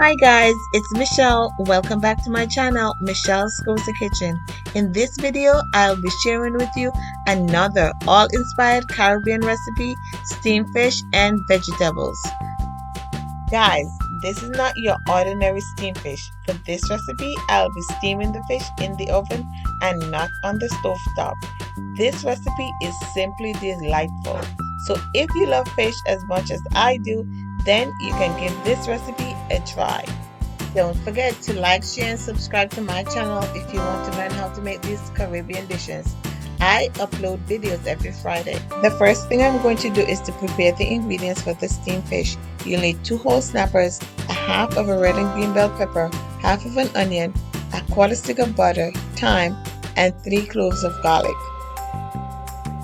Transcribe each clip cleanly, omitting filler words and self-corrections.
Hi guys, it's Michelle. Welcome back to my channel, Michelle's Cozy Kitchen. In this video, I'll be sharing with you another all-inspired Caribbean recipe, steamed fish and vegetables. Guys, this is not your ordinary steamed fish. For this recipe, I'll be steaming the fish in the oven and not on the stove top. This recipe is simply delightful. So if you love fish as much as I do, then you can give this recipe a try. Don't forget to like, share, and subscribe to my channel if you want to learn how to make these Caribbean dishes. I upload videos every Friday. The first thing I'm going to do is to prepare the ingredients for the steamed fish. You'll need 2 whole snappers, a half of a red and green bell pepper, half of an onion, a quarter stick of butter, thyme, and 3 cloves of garlic.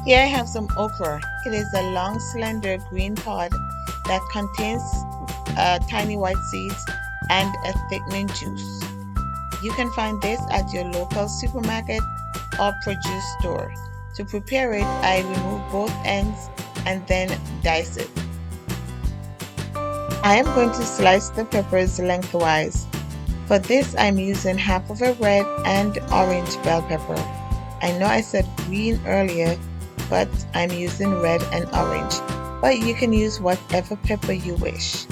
Here I have some okra. It is a long, slender green pod that contains tiny white seeds and a thickening juice. You can find this at your local supermarket or produce store. To prepare it, I remove both ends and then dice it. I am going to slice the peppers lengthwise. For this, I'm using half of a red and orange bell pepper. I know I said green earlier, but I'm using red and orange, but you can use whatever pepper you wish.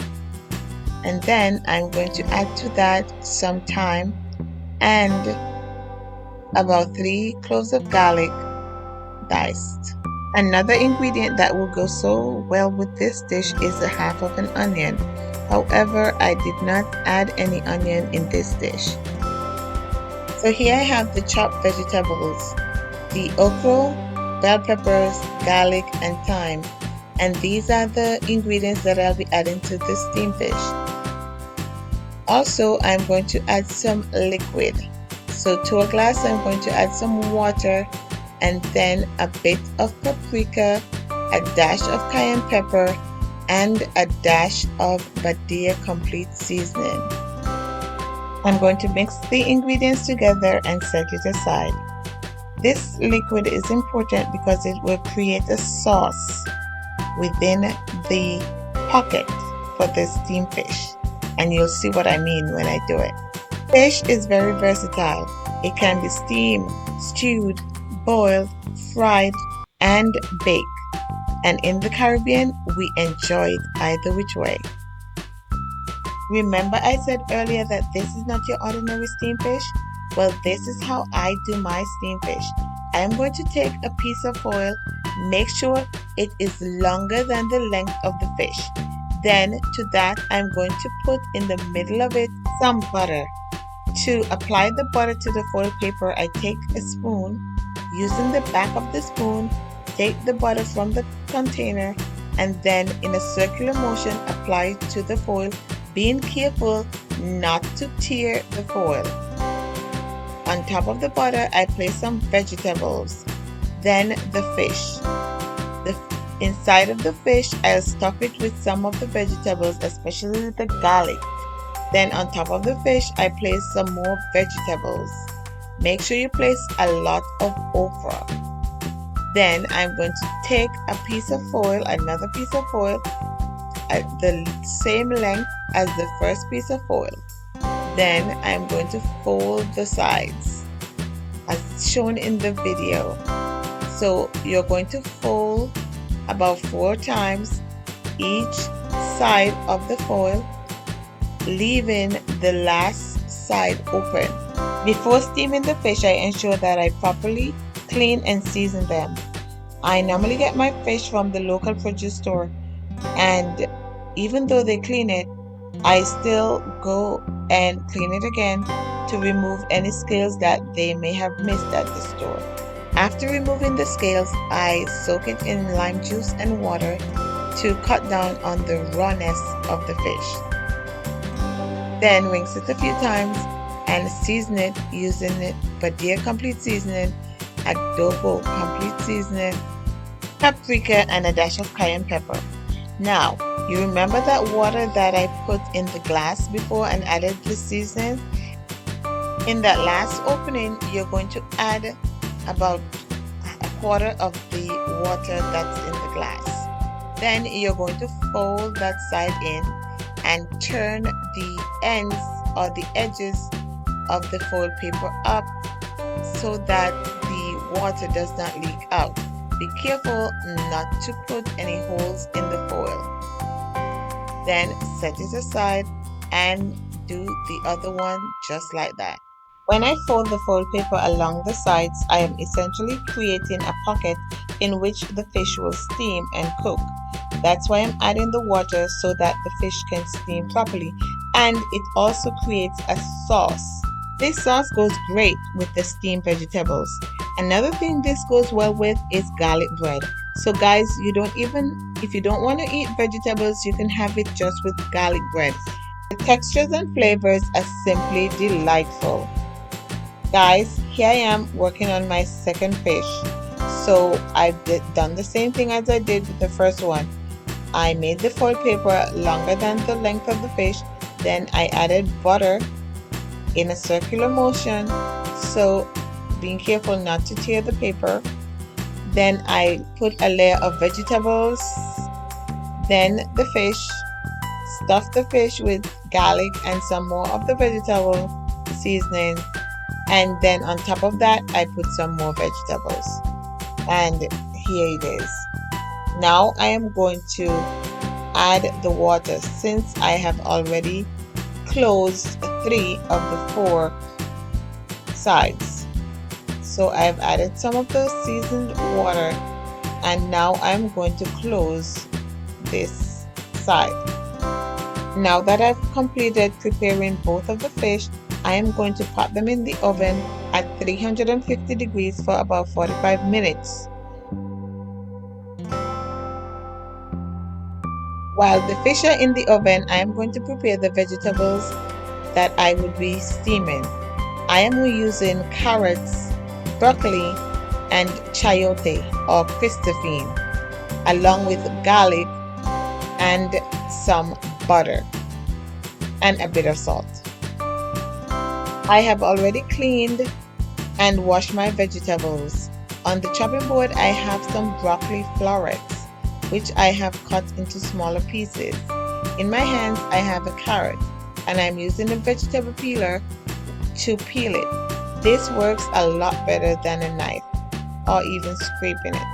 And then I'm going to add to that some thyme and about 3 cloves of garlic diced. Another ingredient that will go so well with this dish is a half of an onion. However, I did not add any onion in this dish. So here I have the chopped vegetables, the okra, bell peppers, garlic, and thyme, and these are the ingredients that I'll be adding to the steamed fish. Also, I'm going to add some liquid. So to a glass, I'm going to add some water and then a bit of paprika, a dash of cayenne pepper, and a dash of Badia complete seasoning. I'm going to mix the ingredients together and set it aside. This liquid is important because it will create a sauce within the pocket for the steamed fish, and you'll see what I mean when I do it. Fish is very versatile. It can be steamed, stewed, boiled, fried, and baked. And in the Caribbean, we enjoy it either which way. Remember I said earlier that this is not your ordinary steamed fish? Well, this is how I do my steamed fish. I am going to take a piece of foil, make sure it is longer than the length of the fish. Then to that, I'm going to put in the middle of it some butter. To apply the butter to the foil paper, I take a spoon. Using the back of the spoon, take the butter from the container and then in a circular motion apply it to the foil, being careful not to tear the foil. On top of the butter, I place some vegetables, then the fish. Inside of the fish, I'll stuff it with some of the vegetables, especially the garlic. Then on top of the fish, I place some more vegetables. Make sure you place a lot of okra. Then I'm going to take a piece of foil, another piece of foil, at the same length as the first piece of foil. Then I'm going to fold the sides as shown in the video. So you're going to fold about 4 times each side of the foil, leaving the last side open. Before steaming the fish, I ensure that I properly clean and season them. I normally get my fish from the local produce store, and even though they clean it, I still go and clean it again to remove any scales that they may have missed at the store. After removing the scales, I soak it in lime juice and water to cut down on the rawness of the fish. Then rinse it a few times and season it using Badia complete seasoning, adobo complete seasoning, paprika, and a dash of cayenne pepper. Now, you remember that water that I put in the glass before and added the seasoning? In that last opening, you're going to add about a quarter of the water that's in the glass. Then you're going to fold that side in and turn the ends or the edges of the foil paper up so that the water does not leak out. Be careful not to put any holes in the foil. Then set it aside and do the other one just like that. When I fold the foil paper along the sides, I am essentially creating a pocket in which the fish will steam and cook. That's why I'm adding the water so that the fish can steam properly, and it also creates a sauce. This sauce goes great with the steamed vegetables. Another thing this goes well with is garlic bread. So guys, if you don't want to eat vegetables, you can have it just with garlic bread. The textures and flavors are simply delightful. Guys, here I am working on my second fish. So I've done the same thing as I did with the first one. I made the foil paper longer than the length of the fish. Then I added butter in a circular motion, so being careful not to tear the paper. Then I put a layer of vegetables, then the fish, stuff the fish with garlic and some more of the vegetable seasoning, and then on top of that I put some more vegetables, and here it is. Now I am going to add the water since I have already closed 3 of the 4 sides. So I've added some of the seasoned water, and now I'm going to close this side. Now that I've completed preparing both of the fish, I am going to put them in the oven at 350 degrees for about 45 minutes. While the fish are in the oven, I am going to prepare the vegetables that I would be steaming. I am using carrots, broccoli, and chayote or Christophine, along with garlic and some butter and a bit of salt. I have already cleaned and washed my vegetables. On the chopping board, I have some broccoli florets, which I have cut into smaller pieces. In my hands, I have a carrot, and I'm using a vegetable peeler to peel it. This works a lot better than a knife or even scraping it.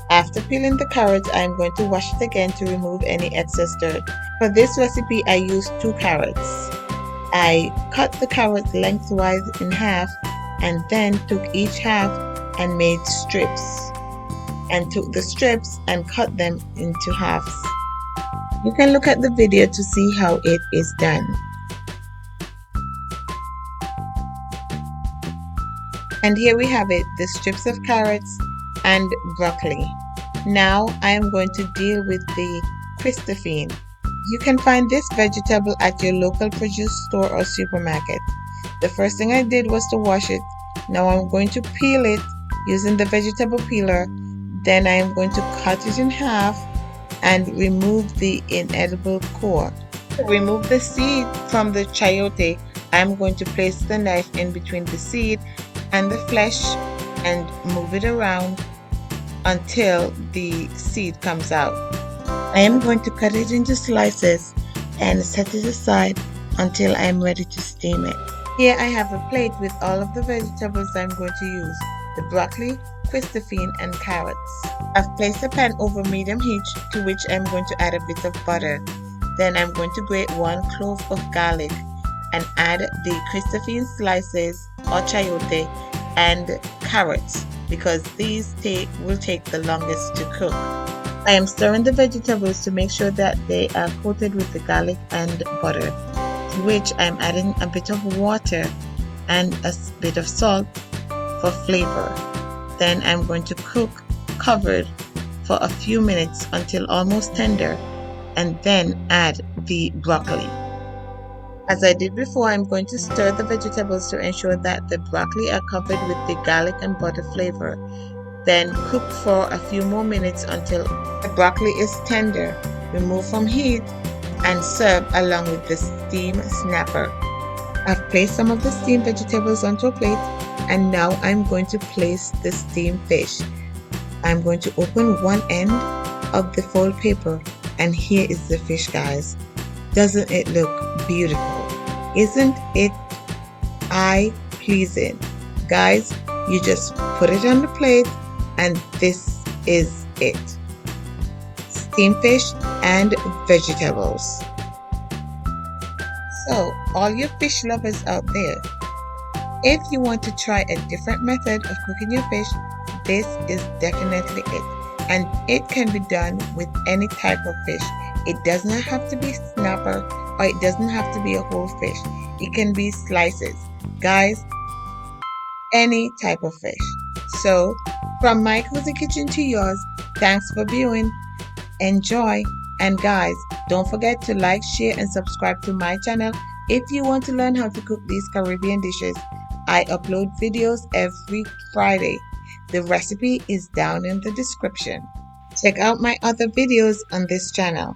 After peeling the carrots, I'm going to wash it again to remove any excess dirt. For this recipe, I used 2 carrots. I cut the carrots lengthwise in half and then took each half and made strips, and took the strips and cut them into halves. You can look at the video to see how it is done. And here we have it, the strips of carrots and broccoli. Now I am going to deal with the Christophine. You can find this vegetable at your local produce store or supermarket. The first thing I did was to wash it. Now I'm going to peel it using the vegetable peeler. Then I am going to cut it in half and remove the inedible core. To remove the seed from the chayote, I am going to place the knife in between the seed and the flesh and move it around until the seed comes out. I am going to cut it into slices and set it aside until I am ready to steam it. Here I have a plate with all of the vegetables I'm going to use: the broccoli, Christophine, and carrots. I've placed a pan over medium heat to which I'm going to add a bit of butter. Then I'm going to grate 1 clove of garlic and add the Christophine slices or chayote and carrots, because these will take the longest to cook. I am stirring the vegetables to make sure that they are coated with the garlic and butter, to which I am adding a bit of water and a bit of salt for flavor. Then I'm going to cook covered for a few minutes until almost tender, and then add the broccoli. As I did before, I'm going to stir the vegetables to ensure that the broccoli are covered with the garlic and butter flavor. Then cook for a few more minutes until the broccoli is tender. Remove from heat and serve along with the steam snapper. I've placed some of the steamed vegetables onto a plate, and now I'm going to place the steamed fish. I'm going to open one end of the foil paper, and here is the fish, guys. Doesn't it look beautiful? Isn't it eye pleasing? Guys, you just put it on the plate and this is it. Steamed fish and vegetables. So, all your fish lovers out there, if you want to try a different method of cooking your fish, this is definitely it. And it can be done with any type of fish. It does not have to be snapper, or it doesn't have to be a whole fish. It can be slices. Guys, any type of fish. So, from my cozy kitchen to yours, thanks for viewing. Enjoy. And guys, don't forget to like, share, and subscribe to my channel if you want to learn how to cook these Caribbean dishes. I upload videos every Friday. The recipe is down in the description. Check out my other videos on this channel.